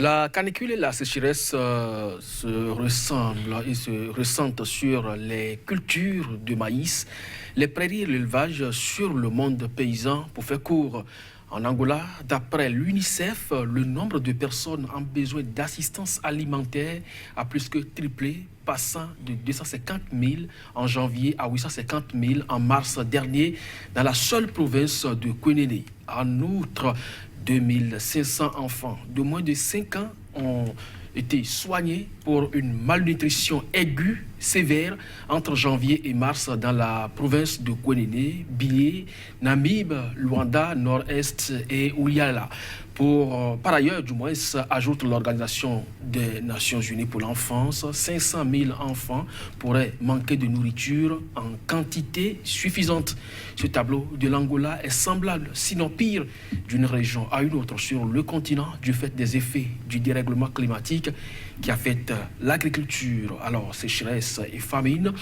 La canicule et la sécheresse se ressemblent et se ressentent sur les cultures de maïs, les prairies et l'élevage sur le monde paysan. Pour faire court, en Angola, d'après l'UNICEF, le nombre de personnes en besoin d'assistance alimentaire a plus que triplé, passant de 250 000 en janvier à 850 000 en mars dernier dans la seule province de Kouénéné. En outre, 2500 enfants de moins de 5 ans ont été soignés pour une malnutrition aiguë sévère entre janvier et mars dans la province de Kouénéné, Bié, Namibe, Luanda, Nord-Est et Ouyala. Par ailleurs, du moins, ajoute l'Organisation des Nations Unies pour l'enfance, 500 000 enfants pourraient manquer de nourriture en quantité suffisante. Ce tableau de l'Angola est semblable, sinon pire, d'une région à une autre sur le continent du fait des effets du dérèglement climatique qui affecte l'agriculture. Alors, sécheresse et famine.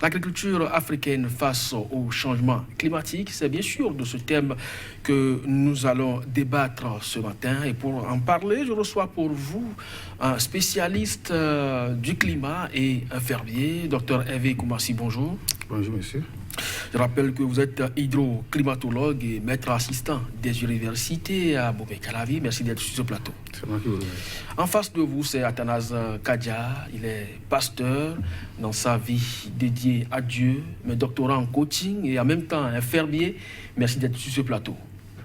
L'agriculture africaine face au changement climatique, c'est bien sûr de ce thème que nous allons débattre ce matin. Et pour en parler, je reçois pour vous un spécialiste du climat et un fermier, Dr Hervé Koumassi. Bonjour. Bonjour, monsieur. Je rappelle que vous êtes hydroclimatologue et maître assistant des universités à Bobé-Calavi. Merci d'être sur ce plateau. C'est moi qui vous remercie. En face de vous, c'est Athanase Kadia. Il est pasteur dans sa vie dédiée à Dieu, mais doctorat en coaching et en même temps un fermier. Merci d'être sur ce plateau.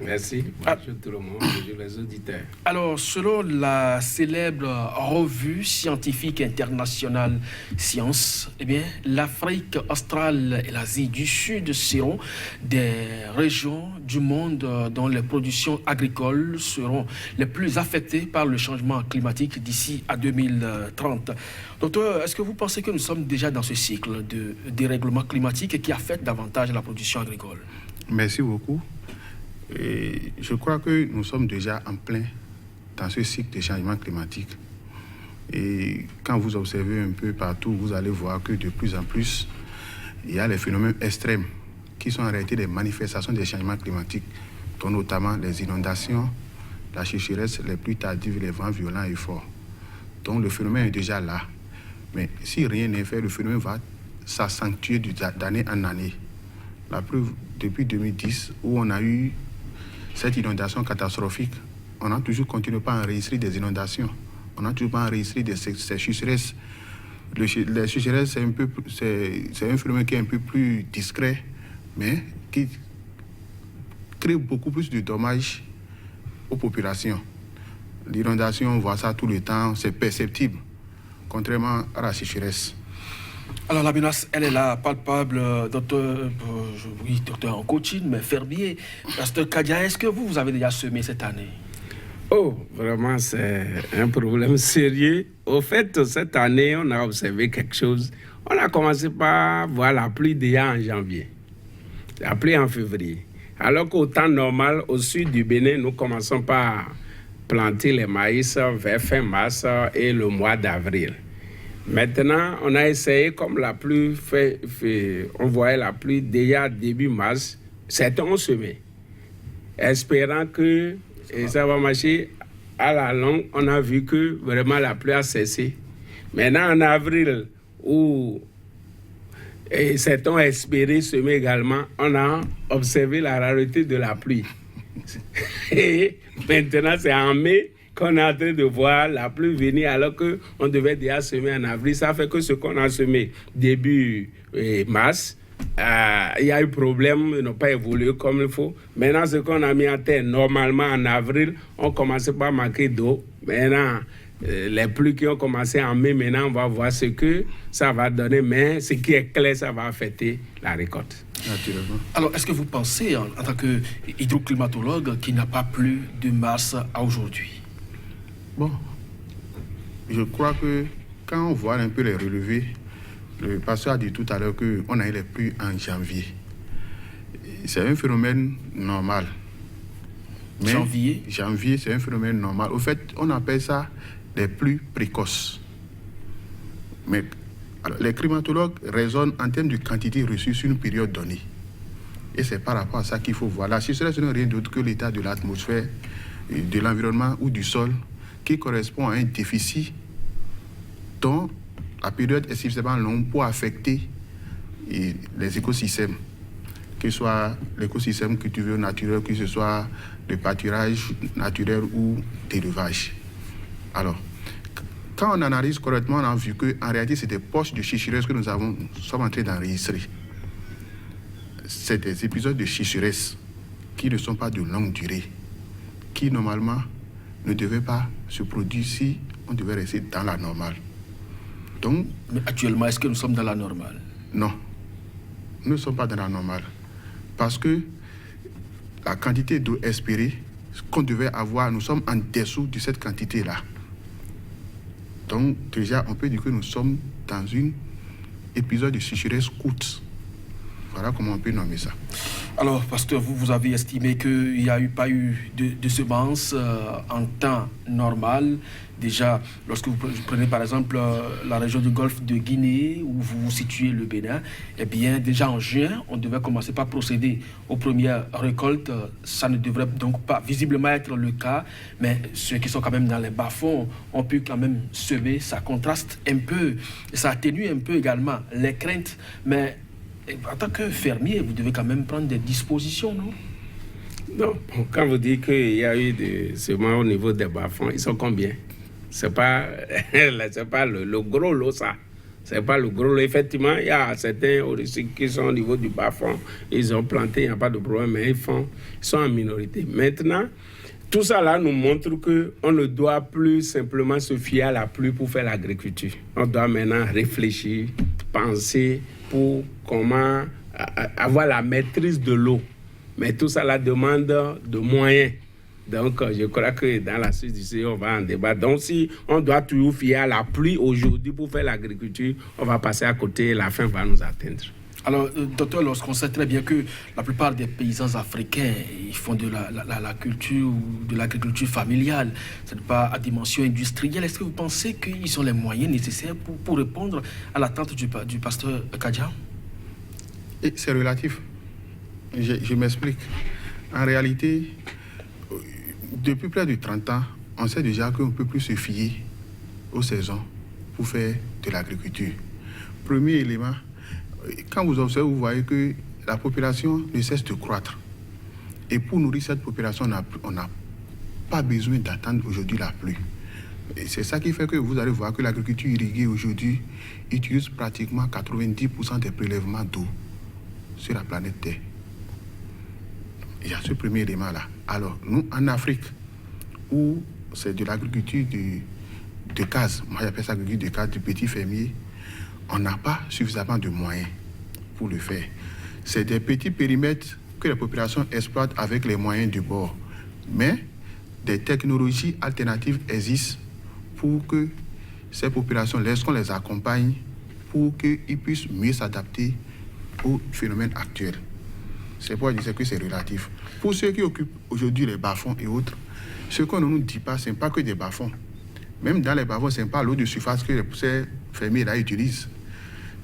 Merci. Bonjour tout le monde, bonjour les auditeurs. Alors, selon la célèbre revue scientifique internationale Science, eh bien, l'Afrique australe et l'Asie du Sud seront des régions du monde dont les productions agricoles seront les plus affectées par le changement climatique d'ici à 2030. Docteur, est-ce que vous pensez que nous sommes déjà dans ce cycle de dérèglement climatique qui affecte davantage la production agricole? Merci beaucoup. Et je crois que nous sommes déjà en plein dans ce cycle de changement climatique. Et quand vous observez un peu partout, vous allez voir que de plus en plus, il y a les phénomènes extrêmes qui sont en réalité des manifestations des changements climatiques, dont notamment les inondations, la sécheresse, les pluies tardives, les vents violents et forts. Donc le phénomène est déjà là. Mais si rien n'est fait, le phénomène va s'accentuer d'année en année. La preuve, depuis 2010, où on a eu cette inondation catastrophique, on n'a toujours continué pas à enregistrer des inondations. On n'a toujours pas enregistré ces sécheresses. Les sécheresses, c'est un phénomène qui est un peu plus discret, mais qui crée beaucoup plus de dommages aux populations. L'inondation, on voit ça tout le temps, c'est perceptible, contrairement à la sécheresse. Alors la menace, elle est là, palpable, docteur en coaching, mais fermier. Pasteur Kadia, est-ce que vous avez déjà semé cette année? Oh, vraiment, c'est un problème sérieux. Au fait, cette année, on a observé quelque chose. On a commencé par voir la pluie déjà en janvier, la pluie en février. Alors qu'au temps normal, au sud du Bénin, nous commençons par planter les maïs vers fin mars et le mois d'avril. Maintenant, on a essayé, comme la pluie on voyait la pluie déjà début mars, certains ont semé, espérant que ça va marcher. À la longue, on a vu que vraiment la pluie a cessé. Maintenant, en avril, où certains ont espéré semer également, on a observé la rareté de la pluie. Et maintenant, c'est en mai qu'on est en train de voir la pluie venir alors qu'on devait déjà semer en avril. Ça fait que ce qu'on a semé début mars, il y a eu problème, ils n'ont pas évolué comme il faut. Maintenant, ce qu'on a mis en terre, normalement en avril, on commençait par manquer d'eau. Maintenant, les pluies qui ont commencé en mai, maintenant, on va voir ce que ça va donner. Mais ce qui est clair, ça va affecter la récolte. Naturellement. Alors, est-ce que vous pensez, en tant qu'hydroclimatologue, qu'il n'y a pas plu de mars à aujourd'hui? Bon, je crois que quand on voit un peu les relevés, le pasteur a dit tout à l'heure qu'on a eu les pluies en janvier. C'est un phénomène normal. Mais janvier, c'est un phénomène normal. Au fait, on appelle ça des pluies précoces. Mais alors, les climatologues raisonnent en termes de quantité reçue sur une période donnée. Et c'est par rapport à ça qu'il faut voir. La sécheresse n'est rien d'autre que l'état de l'atmosphère, de l'environnement ou du sol qui correspond à un déficit dont la période est suffisamment longue pour affecter les écosystèmes, que ce soit l'écosystème cultivé naturel, que ce soit le pâturage naturel ou d'élevage. Alors, quand on analyse correctement, on a vu qu'en réalité, c'est des poches de sécheresse que nous sommes en train d'enregistrer. C'est des épisodes de sécheresse qui ne sont pas de longue durée, qui normalement ne devaient pas se produire si on devait rester dans la normale. Donc, mais actuellement, est-ce que nous sommes dans la normale? Non, nous ne sommes pas dans la normale. Parce que la quantité d'eau espérée qu'on devait avoir, nous sommes en dessous de cette quantité-là. Donc, déjà, on peut dire que nous sommes dans un épisode de sécheresse courte. Voilà comment on peut nommer ça. Alors, pasteur, vous avez estimé qu'il n'y a pas eu de semences en temps normal. Déjà, lorsque vous prenez par exemple la région du golfe de Guinée, où vous situez le Bénin, eh bien, déjà en juin, on devait commencer par procéder aux premières récoltes. Ça ne devrait donc pas visiblement être le cas, mais ceux qui sont quand même dans les bas-fonds ont pu quand même semer. Ça contraste un peu, ça atténue un peu également les craintes, mais en tant que fermier, vous devez quand même prendre des dispositions, non? Non, quand vous dites qu'il y a eu des semences au niveau des bas-fonds, ils sont combien? C'est pas le gros lot, ça. C'est pas le gros lot. Effectivement, il y a certains qui sont au niveau du bas-fond. Ils ont planté, il n'y a pas de problème, mais ils sont en minorité. Maintenant, tout ça là nous montre qu'on ne doit plus simplement se fier à la pluie pour faire l'agriculture. On doit maintenant réfléchir, penser pour comment avoir la maîtrise de l'eau. Mais tout ça là demande de moyens. Donc, je crois que dans la suite d'ici, on va en débattre. Donc, si on doit toujours fier à la pluie aujourd'hui pour faire l'agriculture, on va passer à côté et la faim va nous atteindre. Alors, docteur, lorsqu'on sait très bien que la plupart des paysans africains, ils font de la culture ou de l'agriculture familiale, ce n'est pas à dimension industrielle, est-ce que vous pensez qu'ils ont les moyens nécessaires pour répondre à l'attente du pasteur Kadia? C'est relatif. Je m'explique. En réalité, depuis près de 30 ans, on sait déjà qu'on ne peut plus se fier aux saisons pour faire de l'agriculture. Premier élément, quand vous observez, vous voyez que la population ne cesse de croître. Et pour nourrir cette population, on n'a pas besoin d'attendre aujourd'hui la pluie. Et c'est ça qui fait que vous allez voir que l'agriculture irriguée aujourd'hui utilise pratiquement 90% des prélèvements d'eau sur la planète Terre. Il y a ce premier élément-là. Alors, nous, en Afrique, où c'est de l'agriculture de case, moi j'appelle ça l'agriculture de case, du petit fermier, on n'a pas suffisamment de moyens pour le faire. C'est des petits périmètres que la population exploite avec les moyens du bord. Mais des technologies alternatives existent pour que ces populations, lorsqu'on les accompagne, pour qu'ils puissent mieux s'adapter aux phénomènes actuels. C'est pourquoi je disais que c'est relatif. Pour ceux qui occupent aujourd'hui les bas-fonds et autres, ce qu'on ne nous dit pas, ce n'est pas que des bas-fonds. Même dans les bas-fonds, ce n'est pas l'eau de surface que ces fermiers-là utilisent.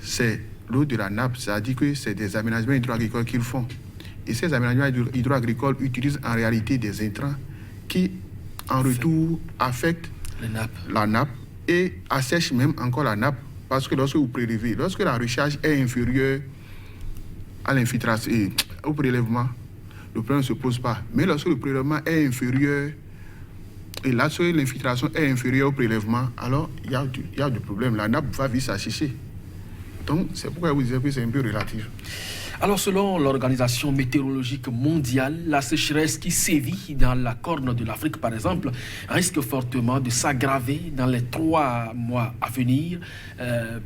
C'est l'eau de la nappe, c'est-à-dire que c'est des aménagements hydro-agricoles qu'ils font. Et ces aménagements hydro-agricoles utilisent en réalité des intrants qui, en retour, affectent la nappe et assèchent même encore la nappe. Parce que lorsque vous prélevez, lorsque la recharge est inférieure à l'infiltration, au prélèvement, le problème ne se pose pas. Mais lorsque le prélèvement est inférieur, et lorsque l'infiltration est inférieure au prélèvement, alors il y a du problème. La nappe va vite s'assécher. Donc, c'est pourquoi vous disiez que c'est un peu relatif. Alors, selon l'Organisation météorologique mondiale, la sécheresse qui sévit dans la Corne de l'Afrique, par exemple, risque fortement de s'aggraver dans les 3 mois à venir,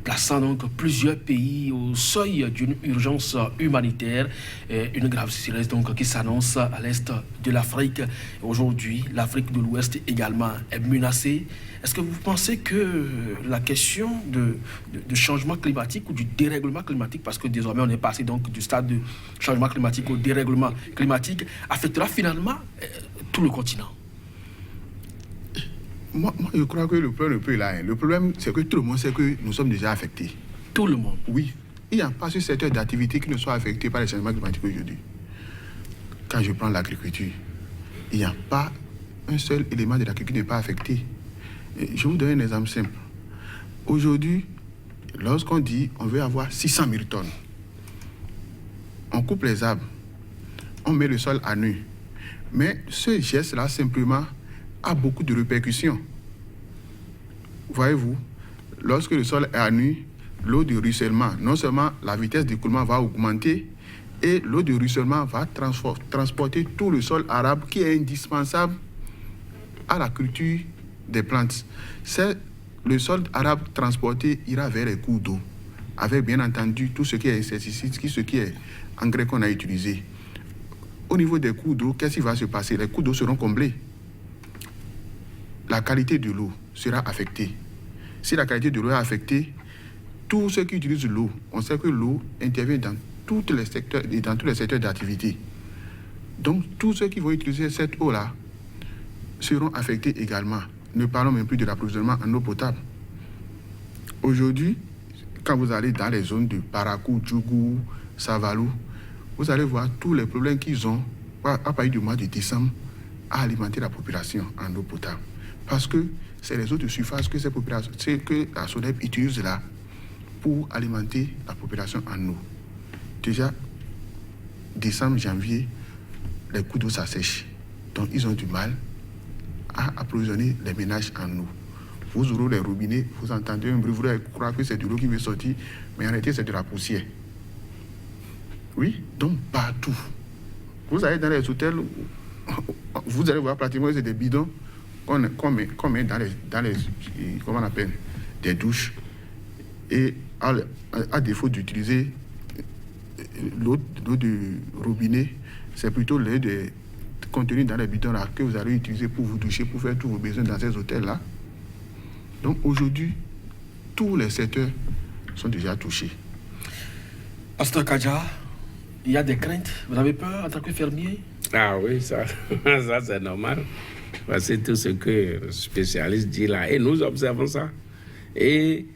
plaçant donc plusieurs pays au seuil d'une urgence humanitaire. Une grave sécheresse donc qui s'annonce à l'est de l'Afrique. Aujourd'hui, l'Afrique de l'Ouest également est menacée. Est-ce que vous pensez que la question de changement climatique ou du dérèglement climatique, parce que désormais on est passé donc du stade de changement climatique au dérèglement climatique, affectera finalement tout le continent? Moi, je crois que le problème n'est plus là. Le problème, c'est que tout le monde sait que nous sommes déjà affectés. Tout le monde? Oui. Il n'y a pas ce secteur d'activité qui ne soit affecté par les changements climatiques aujourd'hui. Quand je prends l'agriculture, il n'y a pas un seul élément de l'agriculture qui n'est pas affecté. Et je vous donne un exemple simple. Aujourd'hui, lorsqu'on dit on veut avoir 600 000 tonnes, on coupe les arbres, on met le sol à nu. Mais ce geste-là, simplement, a beaucoup de répercussions. Voyez-vous, lorsque le sol est à nu, l'eau de ruissellement, non seulement la vitesse d'écoulement va augmenter, et l'eau de ruissellement va transporter tout le sol arable qui est indispensable à la culture des plantes. Le sol arable transporté ira vers les cours d'eau, avec bien entendu tout ce qui est insecticide, ce qui est engrais qu'on a utilisé. Au niveau des cours d'eau, qu'est-ce qui va se passer? Les cours d'eau seront comblés. La qualité de l'eau sera affectée. Si la qualité de l'eau est affectée, tous ceux qui utilisent l'eau, on sait que l'eau intervient dans tous les secteurs d'activité. Donc, tous ceux qui vont utiliser cette eau-là seront affectés également. Ne parlons même plus de l'approvisionnement en eau potable. Aujourd'hui, quand vous allez dans les zones de Parakou, Djougou, Savalou, vous allez voir tous les problèmes qu'ils ont à partir du mois de décembre à alimenter la population en eau potable. Parce que c'est les eaux de surface que que la SONEP utilise là pour alimenter la population en eau. Déjà, décembre, janvier, les cours d'eau s'assèchent. Donc, ils ont du mal à approvisionner les ménages en eau. Vous ouvrez les robinets, vous entendez un bruit, vous allez croire que c'est de l'eau qui veut sortir, mais en réalité, c'est de la poussière. Oui, donc partout. Vous allez dans les hôtels, vous allez voir pratiquement c'est des bidons qu'on met dans les comment on appelle, des douches. Et à défaut d'utiliser l'eau du robinet, c'est plutôt l'eau contenue dans les bidons là que vous allez utiliser pour vous doucher, pour faire tous vos besoins dans ces hôtels-là. Donc aujourd'hui, tous les secteurs sont déjà touchés. Pasteur Kadja, il y a des craintes. Vous avez peur en tant que fermier? Ah oui, ça c'est normal. Parce que tout ce que le spécialiste dit là, et nous observons ça. Et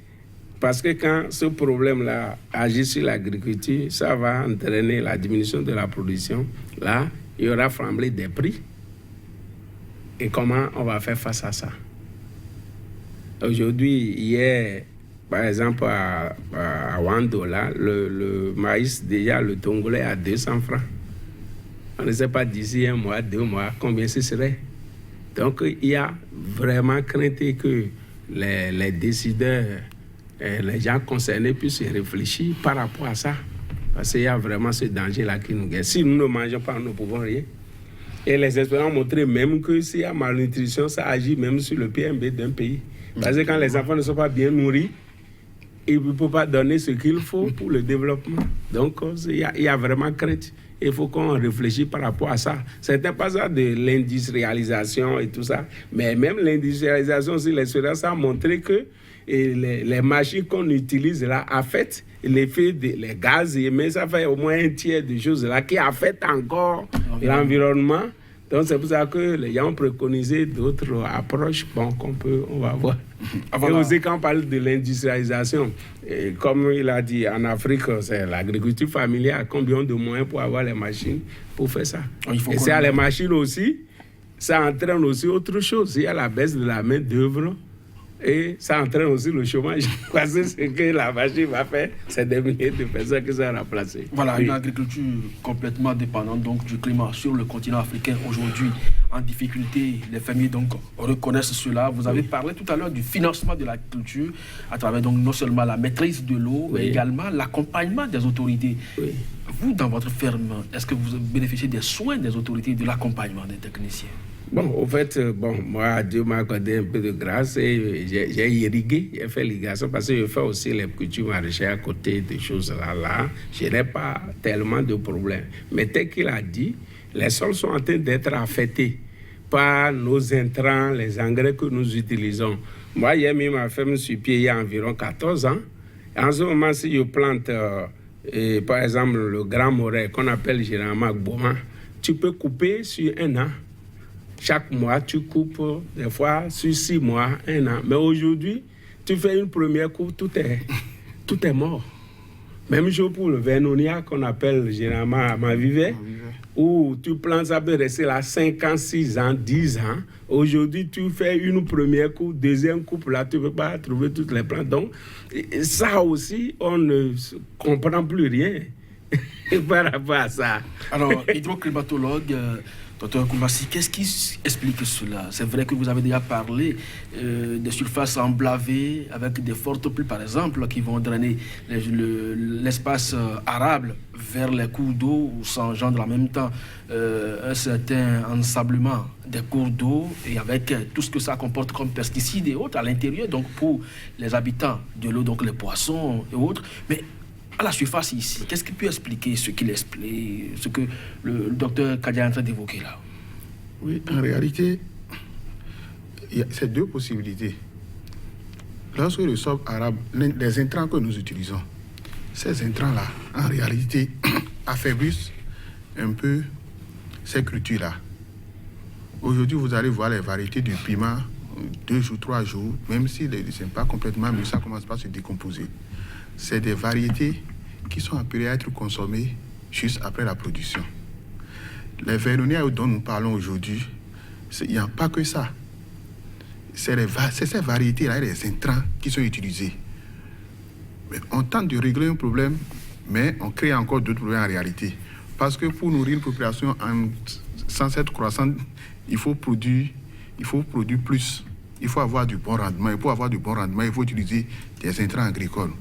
parce que quand ce problème-là agit sur l'agriculture, ça va entraîner la diminution de la production. Là, il y aura flambé des prix. Et comment on va faire face à ça? Aujourd'hui, hier, par exemple, à 1 $, le maïs, déjà, le tongolais à 200 francs. On ne sait pas d'ici 1 mois, 2 mois, combien ce serait. Donc, il y a vraiment crainte que les décideurs, les gens concernés puissent réfléchir par rapport à ça. Parce qu'il y a vraiment ce danger-là qui nous guette. Si nous ne mangeons pas, nous ne pouvons rien. Et les experts ont montré même que s'il y a malnutrition, ça agit même sur le PNB d'un pays. Parce que quand les enfants ne sont pas bien nourris, ils ne peuvent pas donner ce qu'il faut pour le développement. Donc, il y a vraiment crainte. Il faut qu'on réfléchisse par rapport à ça. Ce n'était pas ça de l'industrialisation et tout ça. Mais même l'industrialisation, aussi, l'expérience a montré que les machines qu'on utilise là affectent l'effet des gaz. Mais ça fait au moins un tiers de choses là qui affectent encore l'environnement. Donc c'est pour ça que les gens ont préconisé d'autres approches on va voir. Et aussi quand on parle de l'industrialisation, comme il a dit, en Afrique, c'est l'agriculture familiale. Combien de moyens pour avoir les machines pour faire ça? Et c'est les machines aussi, ça entraîne aussi autre chose. Il y a la baisse de la main-d'œuvre. Et ça entraîne aussi le chômage. Parce que ce que la machine va faire, c'est des milliers de personnes qui sont remplacées. Voilà, oui. Une agriculture complètement dépendante donc, du climat sur le continent africain aujourd'hui en difficulté. Les fermiers donc reconnaissent cela. Vous avez parlé tout à l'heure du financement de l'agriculture à travers donc non seulement la maîtrise de l'eau, mais également l'accompagnement des autorités. Oui. Vous, dans votre ferme, est-ce que vous bénéficiez des soins des autorités, de l'accompagnement des techniciens? Bon, au fait, moi, Dieu m'a accordé un peu de grâce et j'ai irrigué, j'ai fait l'irrigation parce que je fais aussi les cultures maraîchères à côté des choses là. Je n'ai pas tellement de problèmes. Mais tel qu'il a dit, les sols sont en train d'être affectés par nos intrants, les engrais que nous utilisons. Moi, j'ai mis ma ferme sur pied il y a environ 14 ans. En ce moment, si je plante, par exemple, le grand moret qu'on appelle généralement Gboma, tu peux couper sur 1 an. Chaque mois, tu coupes, des fois, sur 6 mois, 1 an. Mais aujourd'hui, tu fais une première coupe, tout est mort. Même chose pour le vernonia qu'on appelle généralement Amavivet. où tu plants, ça peut rester là 5 ans, 6 ans, 10 ans. Aujourd'hui, tu fais une première coupe, deuxième coupe, là, tu ne peux pas trouver toutes les plantes. Donc, ça aussi, on ne comprend plus rien par rapport à ça. Alors, hydroclimatologue, Dr Koumassi, qu'est-ce qui explique cela? C'est vrai que vous avez déjà parlé des surfaces emblavées avec des fortes pluies, par exemple, qui vont drainer l'espace arable vers les cours d'eau où s'engendre en même temps un certain ensablement des cours d'eau et avec tout ce que ça comporte comme pesticides et autres à l'intérieur, donc pour les habitants de l'eau, donc les poissons et autres. Mais à la surface ici, qu'est-ce qui peut expliquer ce qu'il explique, ce que le docteur Kadia est en train d'évoquer là? Oui, en réalité, il y a ces deux possibilités. Lorsque le sol arabe, les intrants que nous utilisons, ces intrants-là, en réalité, affaiblissent un peu ces cultures-là. Aujourd'hui, vous allez voir les variétés de piment, 2 jours, 3 jours, même si ce n'est pas complètement, mais ça commence pas à se décomposer. C'est des variétés qui sont appelées à être consommées juste après la production. Les véronières dont nous parlons aujourd'hui, il n'y a pas que ça. C'est ces variétés-là, les intrants qui sont utilisés. Mais on tente de régler un problème, mais on crée encore d'autres problèmes en réalité. Parce que pour nourrir une population sans être croissante, il faut produire plus. Il faut avoir du bon rendement. Et pour avoir du bon rendement, il faut utiliser des intrants agricoles.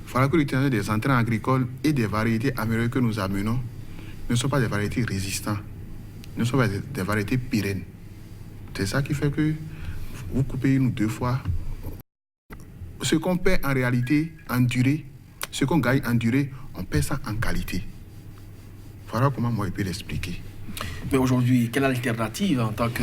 Il faudra que l'utilisation des intrants agricoles et des variétés améliorées que nous amenons ne sont pas des variétés résistantes, ne sont pas des variétés pérennes. C'est ça qui fait que vous coupez 1 ou 2 fois. Ce qu'on perd en réalité en durée, ce qu'on gagne en durée, on perd ça en qualité. Voilà comment moi je peux l'expliquer. Mais aujourd'hui, quelle alternative en tant que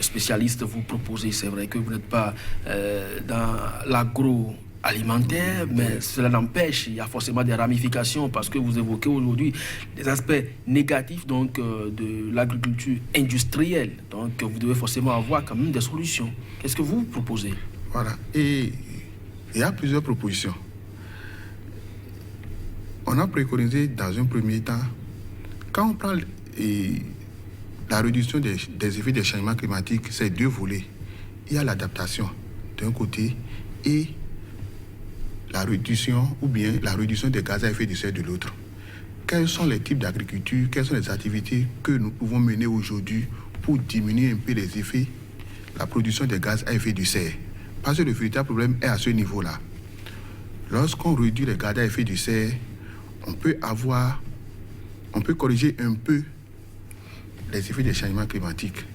spécialiste vous proposez? C'est vrai que vous n'êtes pas dans l'agroalimentaire, mais cela n'empêche, il y a forcément des ramifications parce que vous évoquez aujourd'hui des aspects négatifs donc, de l'agriculture industrielle. Donc vous devez forcément avoir quand même des solutions. Qu'est-ce que vous proposez? Voilà. Et il y a plusieurs propositions. On a préconisé dans un premier temps, quand on prend la réduction des effets des changements climatiques, c'est 2 volets. Il y a l'adaptation d'un côté et la réduction des gaz à effet de serre de l'autre. Quels sont les types d'agriculture, quelles sont les activités que nous pouvons mener aujourd'hui pour diminuer un peu les effets, la production des gaz à effet de serre? Parce que le véritable problème est à ce niveau-là. Lorsqu'on réduit les gaz à effet de serre, on peut corriger un peu les effets des changements climatiques.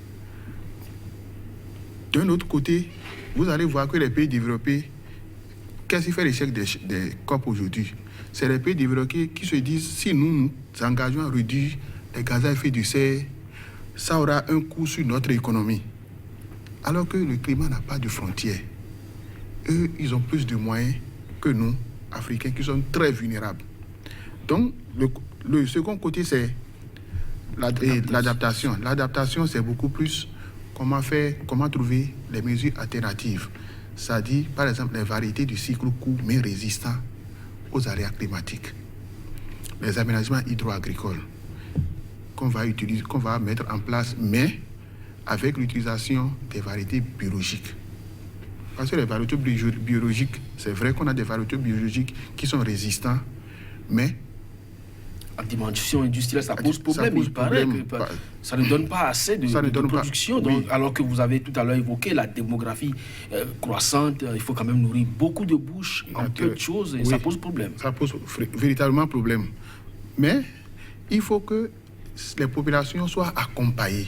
D'un autre côté, vous allez voir que les pays développés, qu'est-ce qui fait l'échec des COP aujourd'hui? C'est les pays développés qui se disent, si nous nous engageons à réduire les gaz à effet de serre, ça aura un coût sur notre économie. Alors que le climat n'a pas de frontières. Eux, ils ont plus de moyens que nous, Africains, qui sommes très vulnérables. Donc, le second côté, c'est l'adaptation. L'adaptation, c'est beaucoup plus comment trouver les mesures alternatives. C'est-à-dire, par exemple, les variétés du cycle court, mais résistants aux aléas climatiques. Les aménagements hydro-agricoles qu'on va mettre en place, mais avec l'utilisation des variétés biologiques. Parce que les variétés biologiques, c'est vrai qu'on a des variétés biologiques qui sont résistants, mais en dimension industrielle, ça pose problème. Il paraît que ça ne donne pas assez de production. Donc, oui. Alors que vous avez tout à l'heure évoqué la démographie croissante, il faut quand même nourrir beaucoup de bouches en peu de choses et oui, ça pose problème. Ça pose véritablement problème. Mais il faut que les populations soient accompagnées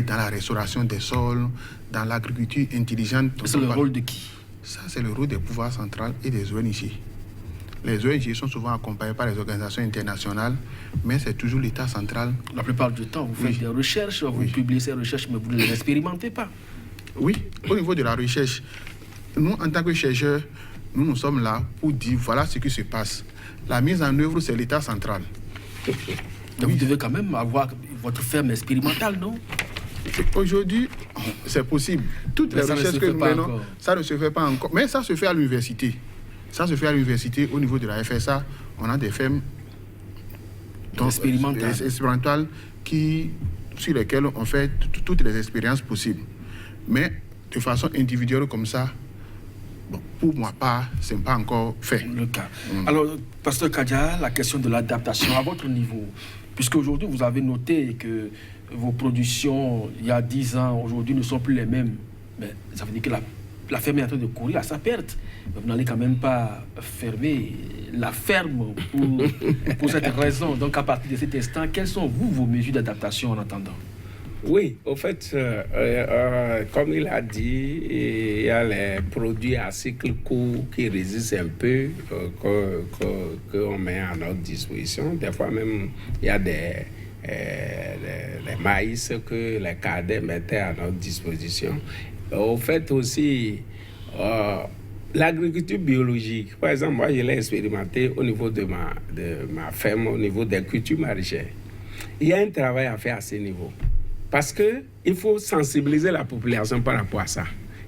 dans la restauration des sols, dans l'agriculture intelligente. C'est le rôle de qui? Ça, c'est le rôle des pouvoirs centraux et des ONG. Les ONG sont souvent accompagnées par les organisations internationales, mais c'est toujours l'État central. La plupart du temps, vous faites des recherches, vous publiez ces recherches, mais vous ne les expérimentez pas. Oui, au niveau de la recherche, nous, en tant que chercheurs, nous sommes là pour dire voilà ce qui se passe. La mise en œuvre, c'est l'État central. Donc vous devez quand même avoir votre ferme expérimentale, non? Aujourd'hui, c'est possible. Toutes les recherches que nous menons, ça ne se fait pas encore. Mais ça se fait à l'université. Ça se fait à l'université, au niveau de la FSA, on a des fermes expérimentales sur lesquelles on fait toutes les expériences possibles. Mais de façon individuelle comme ça, bon, pour moi, ce n'est pas encore fait. Le cas. Alors, Pasteur Kadia, la question de l'adaptation à votre niveau, puisqu'aujourd'hui, vous avez noté que vos productions, il y a 10 ans, aujourd'hui, ne sont plus les mêmes. Mais ça veut dire que la ferme est en train de courir à sa perte. Mais vous n'allez quand même pas fermer la ferme pour cette raison. Donc, à partir de cet instant, quelles sont, vos mesures d'adaptation en attendant? Oui, au fait, comme il a dit, il y a les produits à cycle court qui résistent un peu, qu'on met à notre disposition. Des fois même, il y a des maïs que les cadets mettaient à notre disposition. Au fait aussi, l'agriculture biologique, par exemple, moi je l'ai expérimenté au niveau de ma ferme, au niveau des cultures maraîchères. Il y a un travail à faire à ce niveau. Parce qu'il faut sensibiliser la population par rapport à ça.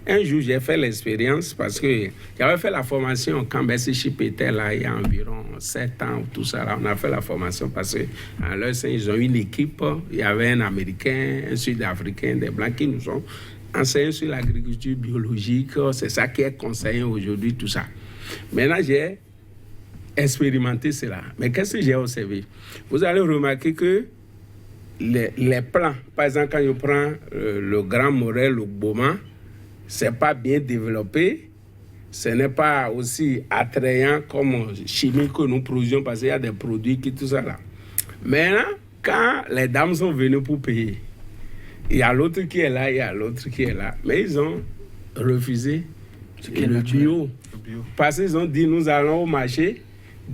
Un jour, j'ai fait l'expérience parce que j'avais fait la formation quand Bessie Chip était là il y a environ 7 ans, tout ça. Là, on a fait la formation parce qu'en leur sein, ils ont une équipe. Il y avait un Américain, un Sud-Africain, des Blancs qui nous ont enseigné sur l'agriculture biologique. C'est ça qui est conseillé aujourd'hui, tout ça. Maintenant, j'ai expérimenté cela. Mais qu'est-ce que j'ai observé? Vous allez remarquer que les plants, par exemple, quand je prends le Grand Morel, le Boma, ce n'est pas bien développé, ce n'est pas aussi attrayant comme chimique que nous produisons parce qu'il y a des produits qui tout ça là. Maintenant, quand les dames sont venues pour payer, il y a l'autre qui est là, il y a l'autre qui est là, mais ils ont refusé le bio. Parce qu'ils ont dit, nous allons au marché,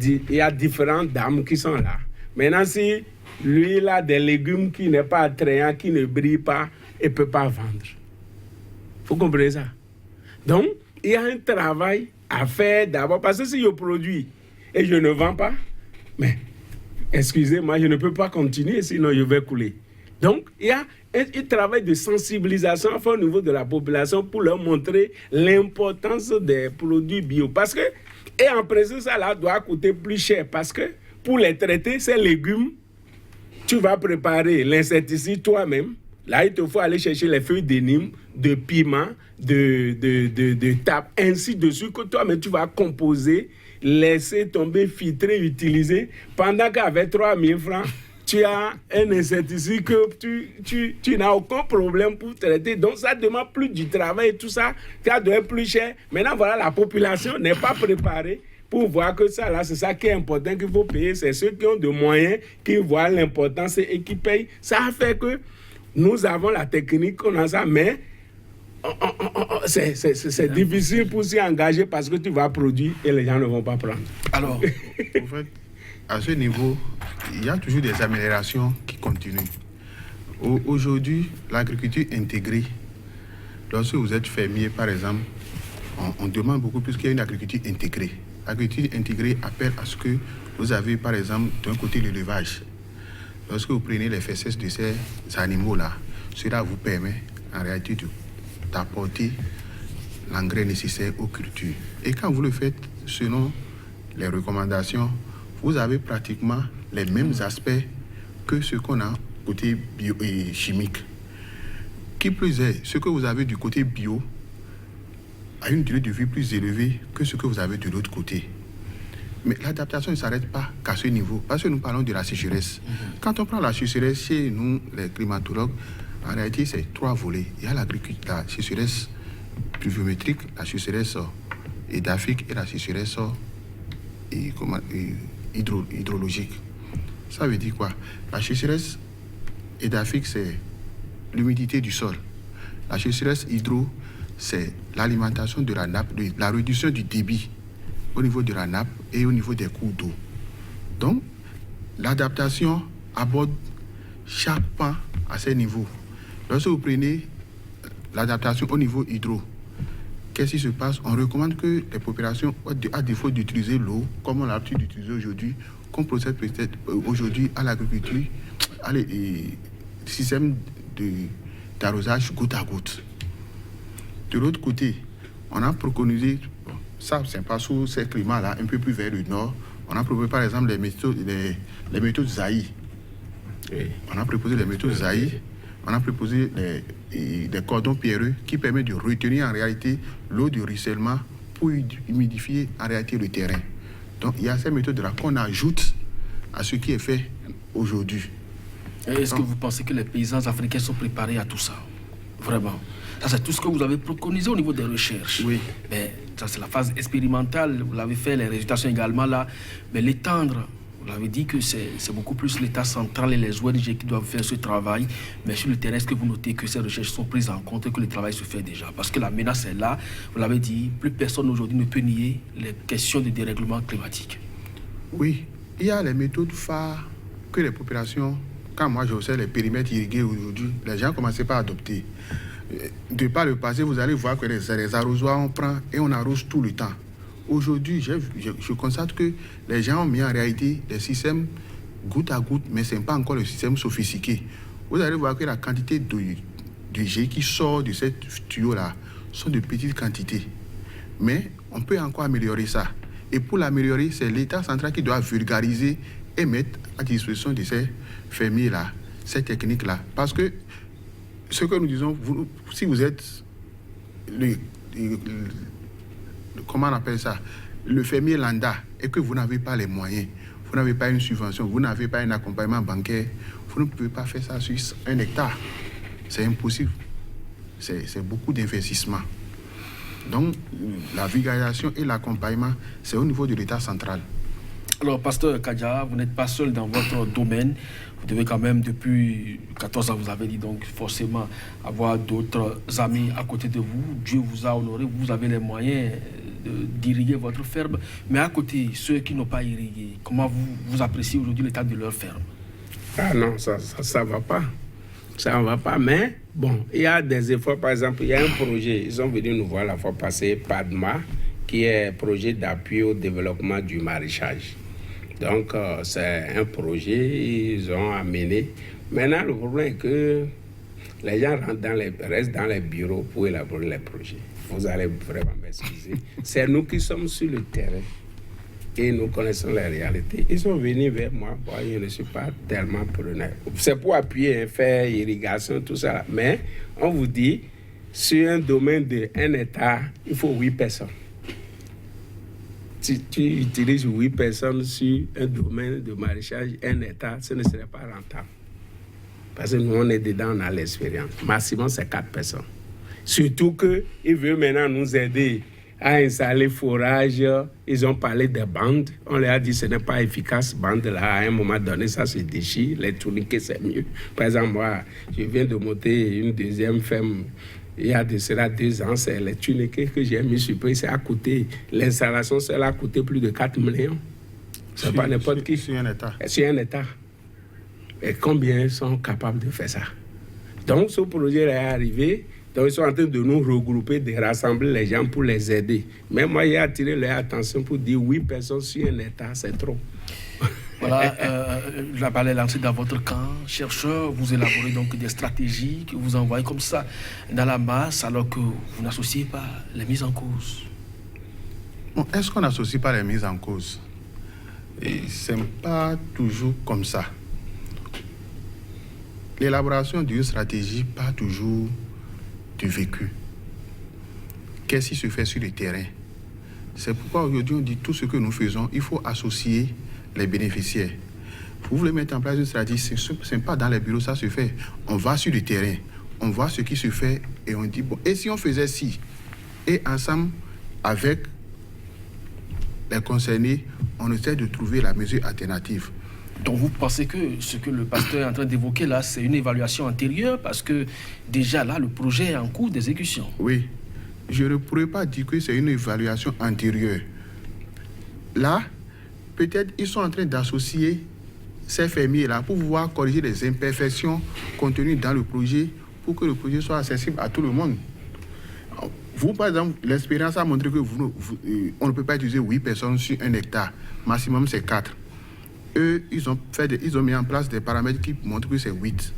il y a différentes dames qui sont là. Maintenant, si lui, il a des légumes qui n'est pas attrayant, qui ne brillent pas, et ne peut pas vendre. Vous comprenez ça? Donc, il y a un travail à faire d'abord. Parce que si je produis et je ne vends pas, mais excusez-moi, je ne peux pas continuer, sinon je vais couler. Donc, il y a un travail de sensibilisation au niveau de la population pour leur montrer l'importance des produits bio. Parce que, et en principe, ça là doit coûter plus cher. Parce que pour les traiter, ces légumes, tu vas préparer l'insecticide toi-même. Là, il te faut aller chercher les feuilles de Nîmes, de piment, de tape, ainsi de suite, que toi-même, tu vas composer, laisser tomber, filtrer, utiliser. Pendant qu'avec 3 000 francs, tu as un insecticide que tu n'as aucun problème pour traiter. Donc, ça demande plus du travail et tout ça. Ça doit être plus cher. Maintenant, voilà, la population n'est pas préparée pour voir que ça, là, c'est ça qui est important qu'il faut payer. C'est ceux qui ont de moyens, qui voient l'importance et qui payent. Ça fait que nous avons la technique, on a ça, mais c'est difficile pour s'y engager parce que tu vas produire et les gens ne vont pas prendre. Alors, en fait, à ce niveau, il y a toujours des améliorations qui continuent. Aujourd'hui, l'agriculture intégrée, lorsque vous êtes fermier, par exemple, on demande beaucoup plus qu'il y ait une agriculture intégrée. L'agriculture intégrée appelle à ce que vous avez, par exemple, d'un côté l'élevage. Lorsque vous prenez les fesses de ces animaux-là, cela vous permet, en réalité, d'apporter l'engrais nécessaire aux cultures. Et quand vous le faites selon les recommandations, vous avez pratiquement les mêmes aspects que ce qu'on a côté bio et chimique. Qui plus est, ce que vous avez du côté bio a une durée de vie plus élevée que ce que vous avez de l'autre côté. Mais l'adaptation ne s'arrête pas qu'à ce niveau, parce que nous parlons de la sécheresse. Quand on prend la sécheresse chez nous, les climatologues, en réalité, c'est 3 volets. Il y a la sécheresse pluviométrique, la sécheresse édaphique et la sécheresse hydrologique. Ça veut dire quoi? La sécheresse édaphique, c'est l'humidité du sol. La sécheresse hydro, c'est l'alimentation de la nappe, la réduction du débit au niveau de la nappe et au niveau des cours d'eau. Donc, l'adaptation aborde chaque pan à ces niveaux. Lorsque vous prenez l'adaptation au niveau hydro, qu'est-ce qui se passe? On recommande que les populations, à défaut d'utiliser l'eau, comme on a l'habitude d'utiliser aujourd'hui, qu'on procède peut-être aujourd'hui à l'agriculture, à les systèmes d'arrosage goutte à goutte. De l'autre côté, on a préconisé, ça c'est pas sous ces climats-là, un peu plus vers le nord, On a proposé par exemple les méthodes Zaï. Oui. On a proposé les méthodes Zaï. On a proposé des cordons pierreux qui permettent de retenir en réalité l'eau de ruissellement pour humidifier en réalité le terrain. Donc il y a ces méthodes-là qu'on ajoute à ce qui est fait aujourd'hui. Est-ce que vous pensez que les paysans africains sont préparés à tout ça? Vraiment. Ça, c'est tout ce que vous avez préconisé au niveau des recherches. Oui. Mais ça, c'est la phase expérimentale. Vous l'avez fait, les résultats sont également là. Mais l'étendre, vous l'avez dit que c'est beaucoup plus l'État central et les ONG qui doivent faire ce travail. Mais sur le terrain, est-ce que vous notez que ces recherches sont prises en compte et que le travail se fait déjà? Parce que la menace est là. Vous l'avez dit, plus personne aujourd'hui ne peut nier les questions de dérèglement climatique. Oui. Il y a les méthodes phares que les populations, quand moi j'observe les périmètres irrigués aujourd'hui, les gens commencent pas à adopter. De par le passé, vous allez voir que les arrosoirs, on prend et on arrose tout le temps. Aujourd'hui, je constate que les gens ont mis en réalité des systèmes goutte à goutte, mais ce n'est pas encore le système sophistiqué. Vous allez voir que la quantité de jet qui sort de ces tuyaux-là sont de petites quantités. Mais on peut encore améliorer ça. Et pour l'améliorer, c'est l'État central qui doit vulgariser et mettre à disposition de ces fermiers-là, ces techniques-là. Parce que ce que nous disons, si vous êtes comment on appelle ça, le fermier lambda, et que vous n'avez pas les moyens, vous n'avez pas une subvention, vous n'avez pas un accompagnement bancaire, vous ne pouvez pas faire ça sur 1 hectare. C'est impossible. C'est beaucoup d'investissement. Donc, la vulgarisation et l'accompagnement, c'est au niveau de l'État central. Alors, pasteur Kadja, vous n'êtes pas seul dans votre domaine. Vous devez quand même, depuis 14 ans, vous avez dit, donc forcément avoir d'autres amis à côté de vous. Dieu vous a honoré, vous avez les moyens d'irriguer votre ferme. Mais à côté, ceux qui n'ont pas irrigué, comment vous appréciez aujourd'hui l'état de leur ferme? Ah non, ça va pas. Ça ne va pas, mais bon, il y a des efforts. Par exemple, il y a un projet, ils sont venus nous voir la fois passée, PADMA, qui est un projet d'appui au développement du maraîchage. Donc, c'est un projet, ils ont amené. Maintenant, le problème est que les gens restent dans les bureaux pour élaborer les projets. Vous allez vraiment m'excuser. C'est nous qui sommes sur le terrain et nous connaissons les réalités. Ils sont venus vers moi. Bon, je ne suis pas tellement preneur. C'est pour appuyer, faire irrigation, tout ça. Mais on vous dit, sur un domaine de 1 hectare, il faut 8 personnes. Si tu utilises 8 personnes sur un domaine de maraîchage, 1 hectare, ce ne serait pas rentable. Parce que nous, on est dedans, on a l'expérience. Maximum, c'est 4 personnes. Surtout qu'ils veulent maintenant nous aider à installer forage. Ils ont parlé des bandes. On leur a dit que ce n'est pas efficace, bande là. À un moment donné, ça se déchire. Les tourniquets, c'est mieux. Par exemple, moi, je viens de monter une deuxième ferme. Il y a de cela 2 ans, c'est les tourniquets que j'ai mis sur pied. C'est à coûter, l'installation, cela a coûté plus de 4 millions. C'est pas n'importe qui. Sur 1 hectare. Sur 1 hectare. Et combien sont capables de faire ça? Donc, ce projet est arrivé. Donc, ils sont en train de nous regrouper, de rassembler les gens pour les aider. Mais moi, j'ai attiré leur attention pour dire 8 personnes sur 1 hectare, c'est trop. Voilà, la balle est lancée dans votre camp. Chercheurs, vous élaborez donc des stratégies que vous envoyez comme ça dans la masse alors que vous n'associez pas les mises en cause. Bon, est-ce qu'on n'associe pas les mises en cause? Et c'est pas toujours comme ça. L'élaboration d'une stratégie, pas toujours du vécu. Qu'est-ce qui se fait sur le terrain? C'est pourquoi aujourd'hui on dit tout ce que nous faisons, il faut associer les bénéficiaires. Vous voulez mettre en place une stratégie, ce n'est pas dans les bureaux, ça se fait. On va sur le terrain, on voit ce qui se fait et on dit, bon, et si on faisait ci? Et ensemble, avec les concernés, on essaie de trouver la mesure alternative. Donc vous pensez que ce que le pasteur est en train d'évoquer là, c'est une évaluation antérieure parce que déjà là, le projet est en cours d'exécution. Oui, je ne pourrais pas dire que c'est une évaluation antérieure. Là, peut-être ils sont en train d'associer ces fermiers-là pour pouvoir corriger les imperfections contenues dans le projet pour que le projet soit accessible à tout le monde. Vous, par exemple, l'expérience a montré que on ne peut pas utiliser 8 personnes sur 1 hectare. Maximum, c'est 4. Eux, ils ont mis en place des paramètres qui montrent que c'est 8.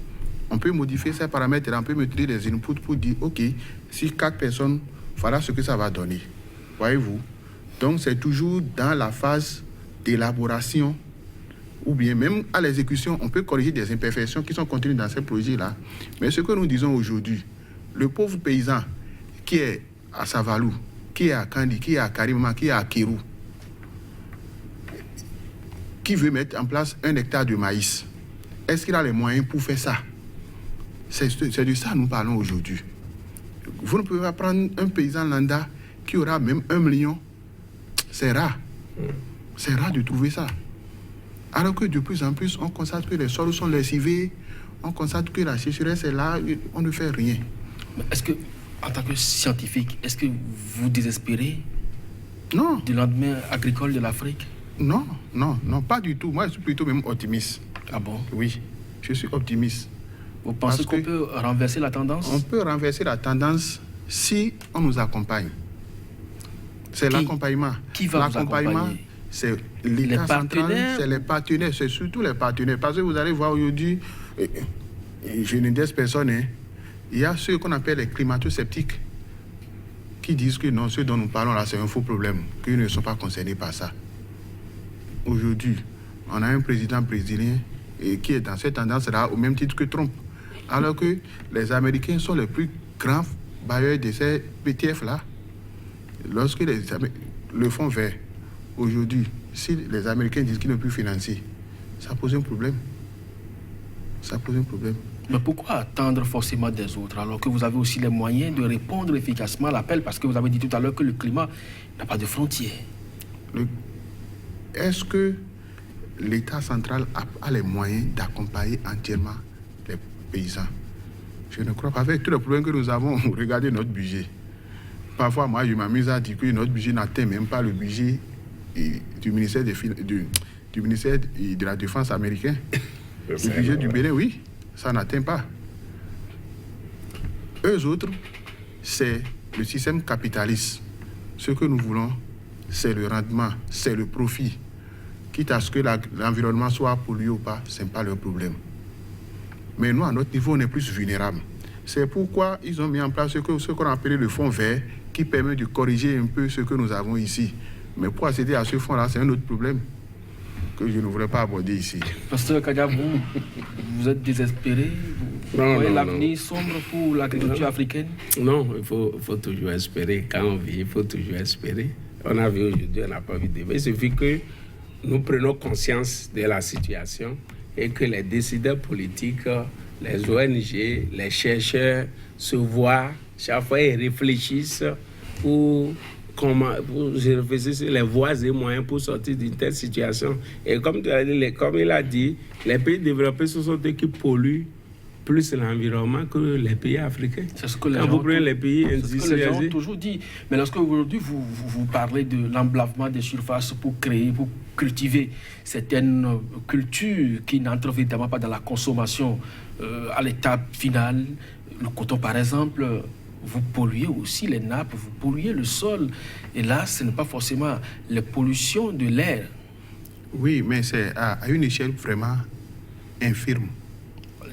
On peut modifier ces paramètres-là, on peut mettre des inputs pour dire, OK, si 4 personnes, voilà ce que ça va donner. Voyez-vous? Donc, c'est toujours dans la phase d'élaboration, ou bien même à l'exécution, on peut corriger des imperfections qui sont contenues dans ces projets-là. Mais ce que nous disons aujourd'hui, le pauvre paysan qui est à Savalou, qui est à Kandi, qui est à Karima, qui est à Kérou, qui veut mettre en place 1 hectare de maïs, est-ce qu'il a les moyens pour faire ça? C'est de ça que nous parlons aujourd'hui. Vous ne pouvez pas prendre un paysan lambda qui aura même 1 million. C'est rare. C'est rare de trouver ça. Alors que de plus en plus, on constate que les sols sont lessivés, on constate que la sécheresse est là, on ne fait rien. Mais est-ce que, en tant que scientifique, est-ce que vous désespérez Non. du lendemain agricole de l'Afrique? Non, pas du tout. Moi, je suis plutôt même optimiste. Ah bon? Oui, je suis optimiste. Vous pensez qu'on peut renverser la tendance? On peut renverser la tendance si on nous accompagne. C'est l'accompagnement. Qui va vous accompagner? C'est l'État central, c'est les partenaires, c'est surtout les partenaires. Parce que vous allez voir aujourd'hui, je ne dis personne, hein, il y a ceux qu'on appelle les climato-sceptiques qui disent que non, ceux dont nous parlons là, c'est un faux problème, qu'ils ne sont pas concernés par ça. Aujourd'hui, on a un président brésilien qui est dans cette tendance-là au même titre que Trump. Alors que les Américains sont les plus grands bailleurs de ces PTF-là. Lorsque le fonds vert, aujourd'hui, si les Américains disent qu'ils ne peuvent plus financer, ça pose un problème. Ça pose un problème. Mais pourquoi attendre forcément des autres alors que vous avez aussi les moyens de répondre efficacement à l'appel? Parce que vous avez dit tout à l'heure que le climat n'a pas de frontières. Est-ce que l'État central a les moyens d'accompagner entièrement les paysans? Je ne crois pas. Avec tous les problèmes que nous avons, regardez notre budget. Parfois, moi, je m'amuse à dire que notre budget n'atteint même pas le budget du ministère, du ministère de la Défense américain. Le budget du Bénin, oui, ça n'atteint pas. Eux autres, c'est le système capitaliste. Ce que nous voulons, c'est le rendement, c'est le profit. Quitte à ce que l'environnement soit pollué ou pas, ce n'est pas leur problème. Mais nous, à notre niveau, on est plus vulnérables. C'est pourquoi ils ont mis en place ce qu'on a appelé le fonds vert, qui permet de corriger un peu ce que nous avons ici. Mais pour accéder à ce fonds-là, c'est un autre problème que je ne voudrais pas aborder ici. Pasteur Kadia, vous êtes désespéré? Vous voyez l'avenir sombre pour l'agriculture africaine? Non, il faut toujours espérer. Quand on vit, il faut toujours espérer. On a vu aujourd'hui, on n'a pas vu demain. Il suffit que nous prenions conscience de la situation et que les décideurs politiques, les ONG, les chercheurs se voient chaque fois et réfléchissent pour réfléchir sur les voies et moyens pour sortir d'une telle situation. Et comme il a dit, les pays développés, ce sont eux qui polluent plus l'environnement que les pays africains. C'est ce que les gens ont toujours dit. Mais lorsque aujourd'hui vous parlez de l'emblavement des surfaces pour cultiver certaines cultures qui n'entrent évidemment pas dans la consommation à l'étape finale, le coton par exemple, vous polluez aussi les nappes, vous polluez le sol. Et là, ce n'est pas forcément la pollution de l'air. Oui, mais c'est à une échelle vraiment infirme.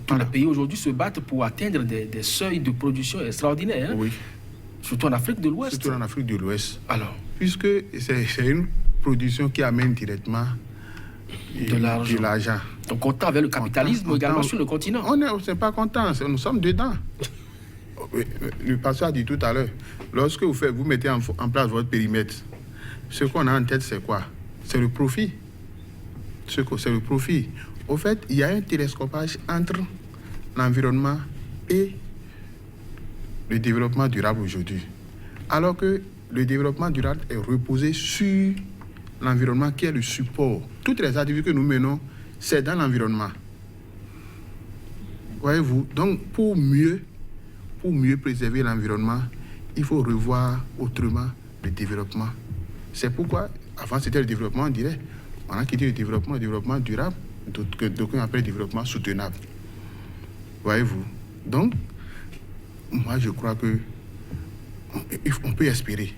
Tous les pays aujourd'hui se battent pour atteindre des seuils de production extraordinaires. Hein? Oui. Surtout en Afrique de l'Ouest. Surtout en Afrique de l'Ouest. Alors, puisque c'est une production qui amène directement de l'argent. Donc content avec le capitalisme également sur le continent. On n'est pas content, nous sommes dedans. Le pasteur a dit tout à l'heure, lorsque vous mettez en place votre périmètre, ce qu'on a en tête, c'est quoi? C'est le profit. C'est le profit. Au fait, il y a un télescopage entre l'environnement et le développement durable aujourd'hui. Alors que le développement durable est reposé sur l'environnement qui est le support. Toutes les activités que nous menons, c'est dans l'environnement. Voyez-vous? Donc, pour mieux préserver l'environnement, il faut revoir autrement le développement. C'est pourquoi, avant c'était le développement, on dirait, on a quitté le développement durable, que d'aucuns appellent développement soutenable. Voyez-vous? Donc, moi je crois que on peut espérer.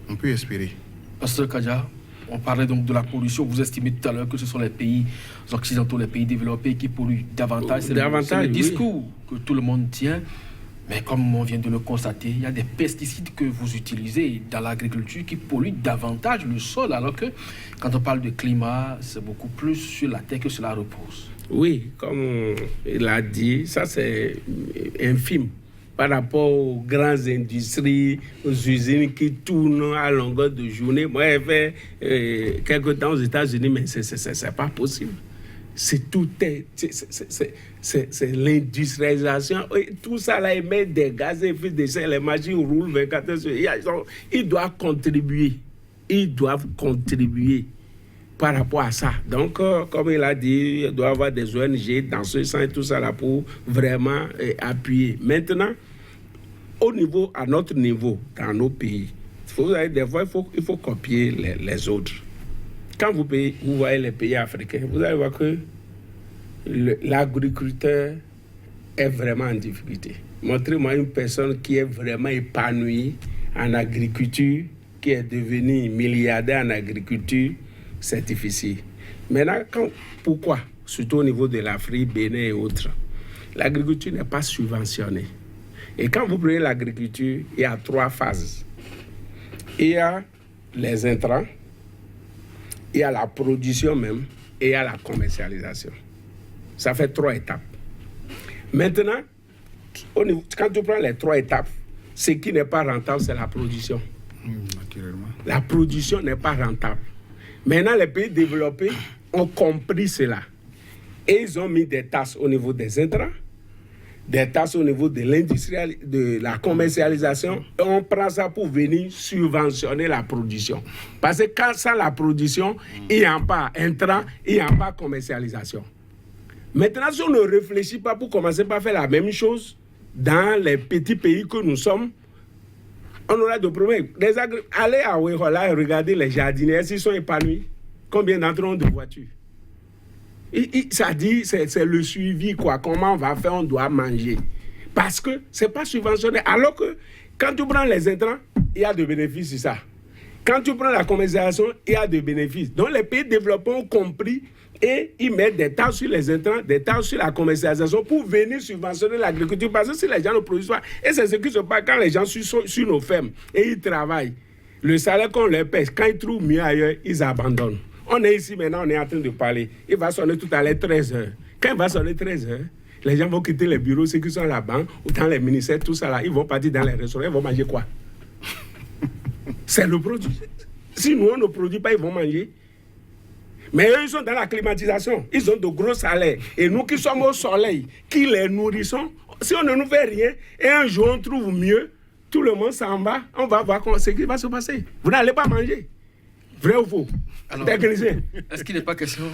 On peut espérer. Pasteur Kadia, on parlait donc de la pollution. Vous estimez tout à l'heure que ce sont les pays occidentaux, les pays développés qui polluent davantage. C'est le discours que tout le monde tient. Mais comme on vient de le constater, il y a des pesticides que vous utilisez dans l'agriculture qui polluent davantage le sol, alors que quand on parle de climat, c'est beaucoup plus sur la terre que cela repose. Oui, comme il a dit, ça c'est infime par rapport aux grandes industries, aux usines qui tournent à longueur de journée. Moi, j'ai fait quelque temps aux États-Unis, mais c'est pas possible. C'est l'industrialisation. Tout ça là émet des gaz à effet de serre. Les machines roulent 24 heures sur 24. Ils doivent contribuer. Par rapport à ça. Donc, comme il a dit, il doit y avoir des ONG dans ce sens et tout ça là pour vraiment appuyer. Maintenant, à notre niveau, dans nos pays, des fois, il faut copier les autres. Quand vous voyez les pays africains, vous allez voir que l'agriculteur est vraiment en difficulté. Montrez-moi une personne qui est vraiment épanouie en agriculture, qui est devenue milliardaire en agriculture, c'est difficile. Maintenant, pourquoi? Surtout au niveau de l'Afrique, Bénin et autres. L'agriculture n'est pas subventionnée. Et quand vous prenez l'agriculture, il y a 3 phases. Il y a les intrants, il y a la production même et il y a la commercialisation. Ça fait 3 étapes. Maintenant, quand tu prends les 3 étapes, ce qui n'est pas rentable, c'est la production. Naturellement. La production n'est pas rentable. Maintenant, les pays développés ont compris cela. Et ils ont mis des taxes au niveau des intrants, des taxes au niveau de la commercialisation, et on prend ça pour venir subventionner la production. Parce que quand sans la production, il n'y a pas intrant, il n'y a pas commercialisation. Maintenant, si on ne réfléchit pas pour commencer par faire la même chose dans les petits pays que nous sommes, on aura de problèmes. Allez à Ouéhola et regardez les jardiniers, s'ils sont épanouis. Combien d'entre eux ont de voitures? Ça dit, c'est le suivi, quoi. Comment on va faire, on doit manger. Parce que ce n'est pas subventionné. Alors que quand tu prends les intrants, il y a de bénéfices sur ça. Quand tu prends la commercialisation, il y a de bénéfices. Donc les pays développés ont compris et ils mettent des taxes sur les intrants, des taxes sur la commercialisation pour venir subventionner l'agriculture. Parce que si les gens ne produisent pas, et c'est ce qui se passe quand les gens sont sur nos fermes et ils travaillent, le salaire qu'on leur paie, quand ils trouvent mieux ailleurs, ils abandonnent. On est ici maintenant, on est en train de parler. Il va sonner tout à l'heure 13h. Quand il va sonner 13h, les gens vont quitter les bureaux, ceux qui sont là-bas, ou dans les ministères, tout ça là, ils vont partir dans les restaurants, ils vont manger quoi? C'est le produit. Si nous, on ne produit pas, ils vont manger. Mais eux, ils sont dans la climatisation. Ils ont de gros salaires. Et nous qui sommes au soleil, qui les nourrissons, si on ne nous fait rien, et un jour on trouve mieux, tout le monde s'en va, on va voir ce qui va se passer. Vous n'allez pas manger. Vrai ou faux? Alors, technicien. Est-ce qu'il n'est pas question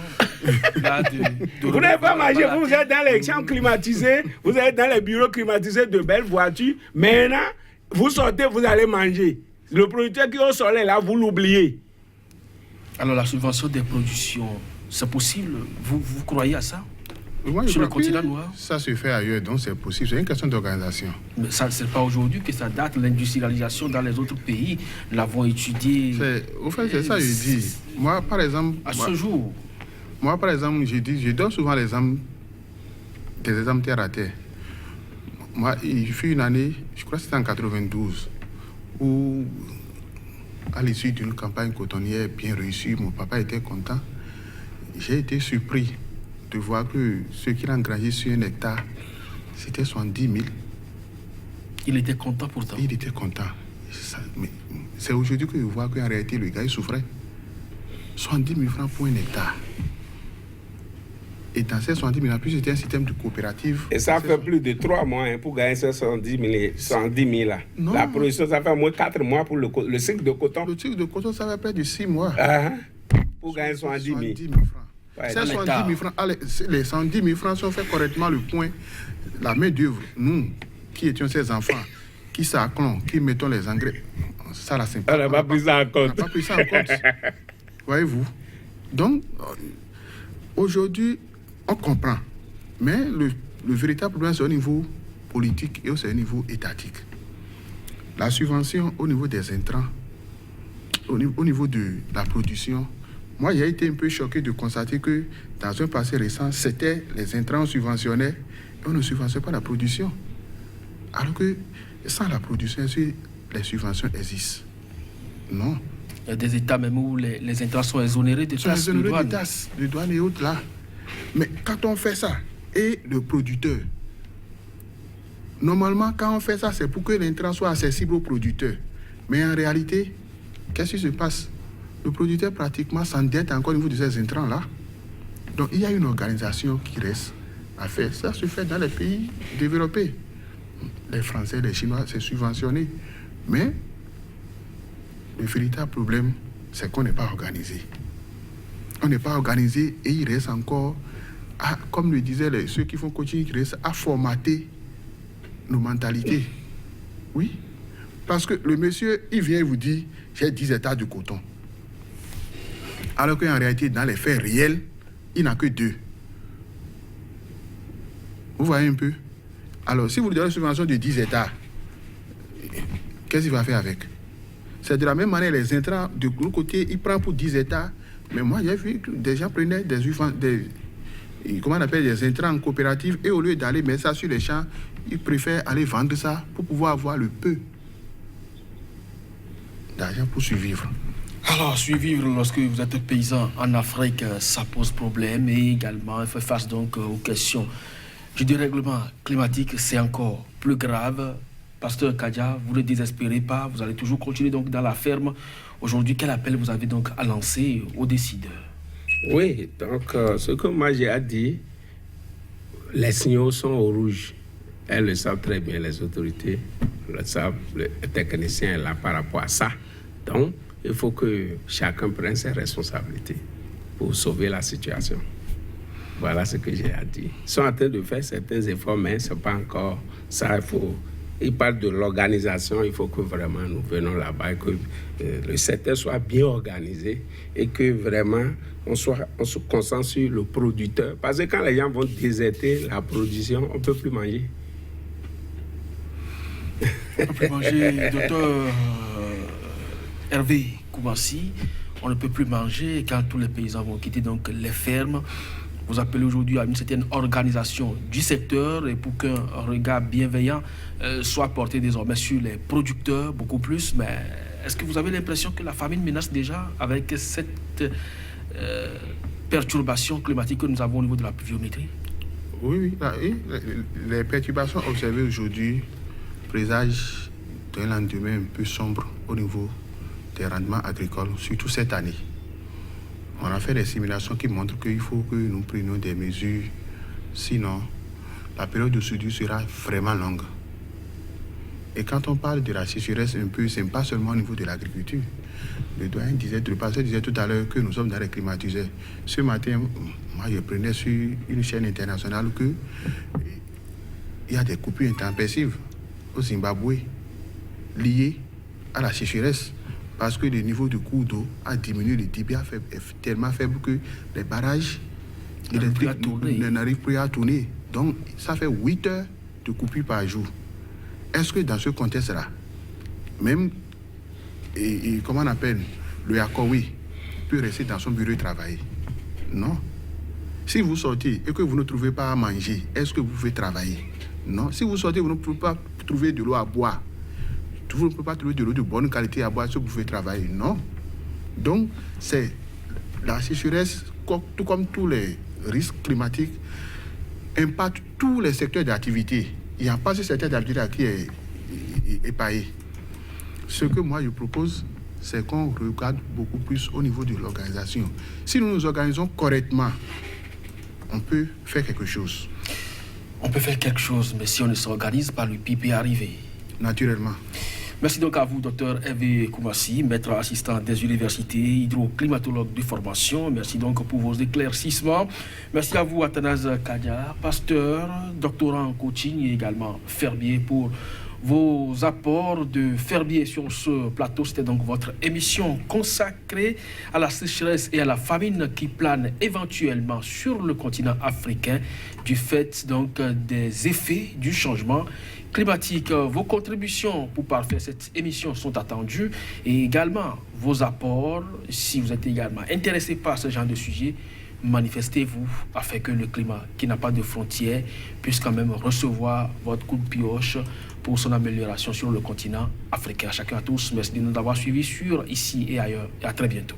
là, de vous n'avez pas mangé, vous êtes dans les champs climatisés, vous êtes dans les bureaux climatisés de belles voitures. Maintenant, vous sortez, vous allez manger. Le producteur qui est au soleil, là, vous l'oubliez. Alors, la subvention des productions, c'est possible? Vous croyez à ça? Moi, sur le continent noir? Ça se fait ailleurs, donc c'est possible. C'est une question d'organisation. Mais ça, c'est pas aujourd'hui que ça date. L'industrialisation dans les autres pays, nous l'avons étudié. Au fait, c'est ça que je dis. Moi, par exemple... ce jour. Moi, par exemple, je donne souvent l'exemple des exemples terre à terre. Moi, il fut une année, je crois que c'était en 92, où, à l'issue d'une campagne cotonnière bien réussie, mon papa était content. J'ai été surpris de voir que ce qu'il a engrangé sur 1 hectare, c'était 70 000. Il était content pourtant. Il était content. Mais c'est aujourd'hui que je vois qu'en réalité, le gars, il souffrait. 70 000 francs pour 1 hectare. Et dans ces 70 000, en plus, c'était un système de coopérative. Et ça fait plus de 3 mois pour gagner ces 70 000 là. Non. La production, ça fait au moins 4 mois pour le cycle de coton. Le cycle de coton, ça fait près de 6 mois. Pour gagner 70 000 francs. Ces 70 000 francs, les 110 000 francs, si on fait correctement le point, la main-d'œuvre, nous, qui étions ces enfants, qui s'acclons, qui mettons les engrais, ça la simple. On n'a pas pris ça en compte. On n'a pas pris ça en compte. Voyez-vous? Donc, aujourd'hui, on comprend. Mais le véritable problème, c'est au niveau politique et aussi au niveau étatique. La subvention au niveau des intrants, au niveau de la production, moi, j'ai été un peu choqué de constater que dans un passé récent, c'était les intrants subventionnés et on ne subventionnait pas la production. Alors que sans la production, est-ce que les subventions existent? Non. Il y a des États même où les intrants sont exonérés de taxes de douane et autres là. Mais quand on fait ça, et le producteur, normalement quand on fait ça, c'est pour que l'intrant soit accessible au producteur. Mais en réalité, qu'est-ce qui se passe? Le producteur pratiquement s'endette encore au niveau de ces intrants là. Donc il y a une organisation qui reste à faire. Ça se fait dans les pays développés. Les Français, les Chinois, c'est subventionné. Mais le véritable problème, c'est qu'on n'est pas organisé. On n'est pas organisé et il reste encore, comme le disaient ceux qui font coaching, il reste à formater nos mentalités. Oui. Parce que le monsieur, il vient et vous dit, j'ai 10 hectares de coton. Alors qu'en réalité, dans les faits réels, il n'a que 2. Vous voyez un peu? Alors, si vous lui donnez une subvention de 10 hectares, qu'est-ce qu'il va faire avec? C'est de la même manière, les intrants, de l'autre côté, il prend pour 10 hectares. Mais moi, j'ai vu que des gens prenaient comment on appelle, des intrants en coopérative, et au lieu d'aller mettre ça sur les champs, ils préfèrent aller vendre ça pour pouvoir avoir le peu d'argent pour survivre. Alors, survivre lorsque vous êtes paysan en Afrique, ça pose problème, et également, il fait face donc aux questions du dérèglement climatique, c'est encore plus grave. Pasteur Kadja, vous ne désespérez pas, vous allez toujours continuer donc dans la ferme. Aujourd'hui, quel appel vous avez donc à lancer aux décideurs? Oui, donc ce que moi j'ai à dire, les signaux sont au rouge. Elles le savent très bien, les autorités le savent, le technicien est là par rapport à ça. Donc, il faut que chacun prenne ses responsabilités pour sauver la situation. Voilà ce que j'ai à dire. Ils sont en train de faire certains efforts, mais ce n'est pas encore ça. Ils parlent de l'organisation, il faut que vraiment nous venons là-bas et que le secteur soit bien organisé et que vraiment on se concentre sur le producteur. Parce que quand les gens vont déserter la production, on ne peut plus manger. On peut plus manger, docteur Hervé Koumassi, on ne peut plus manger quand tous les paysans vont quitter donc les fermes. Vous appelez aujourd'hui à une certaine organisation du secteur et pour qu'un regard bienveillant soit porté désormais sur les producteurs beaucoup plus. Mais est-ce que vous avez l'impression que la famine menace déjà avec cette perturbation climatique que nous avons au niveau de la pluviométrie? Oui. Les perturbations observées aujourd'hui présagent d'un lendemain un peu sombre au niveau des rendements agricoles, surtout cette année. On a fait des simulations qui montrent qu'il faut que nous prenions des mesures, sinon la période de soudure sera vraiment longue. Et quand on parle de la sécheresse un peu, ce n'est pas seulement au niveau de l'agriculture. Le doyen disait tout à l'heure que nous sommes dans les climatiseurs. Ce matin, moi je prenais sur une chaîne internationale qu'il y a des coupures intempestives au Zimbabwe liées à la sécheresse. Parce que le niveau de cours d'eau a diminué, le débit est tellement faible que les barrages électriques n'arrivent plus à tourner. Donc, ça fait 8 heures de coupure par jour. Est-ce que dans ce contexte-là, même, comment on appelle, le Yakowi peut rester dans son bureau et travailler? Non. Si vous sortez et que vous ne trouvez pas à manger, est-ce que vous pouvez travailler? Non. Si vous sortez, vous ne pouvez pas trouver de l'eau à boire. Vous ne pouvez pas trouver de l'eau de bonne qualité à boire si vous pouvez travailler. Non. Donc, c'est la sécheresse, tout comme tous les risques climatiques, impacte tous les secteurs d'activité. Il n'y a pas ce secteur d'activité qui est épargné. Ce que moi je propose, c'est qu'on regarde beaucoup plus au niveau de l'organisation. Si nous nous organisons correctement, on peut faire quelque chose. On peut faire quelque chose, mais si on ne s'organise pas, le pire peut arriver. Naturellement. Merci donc à vous, docteur Hervé Koumassi, maître assistant des universités, hydroclimatologue de formation. Merci donc pour vos éclaircissements. Merci à vous, Athanase Kadja, pasteur, doctorant en coaching et également fermier, pour vos apports de fermier sur ce plateau. C'était donc votre émission consacrée à la sécheresse et à la famine qui plane éventuellement sur le continent africain du fait donc des effets du changement climatique. Vos contributions pour parfaire cette émission sont attendues et également vos apports. Si vous êtes également intéressé par ce genre de sujet, manifestez-vous afin que le climat qui n'a pas de frontières puisse quand même recevoir votre coup de pioche pour son amélioration sur le continent africain. Chacun à tous, merci de nous avoir suivis sur Ici et Ailleurs et à très bientôt.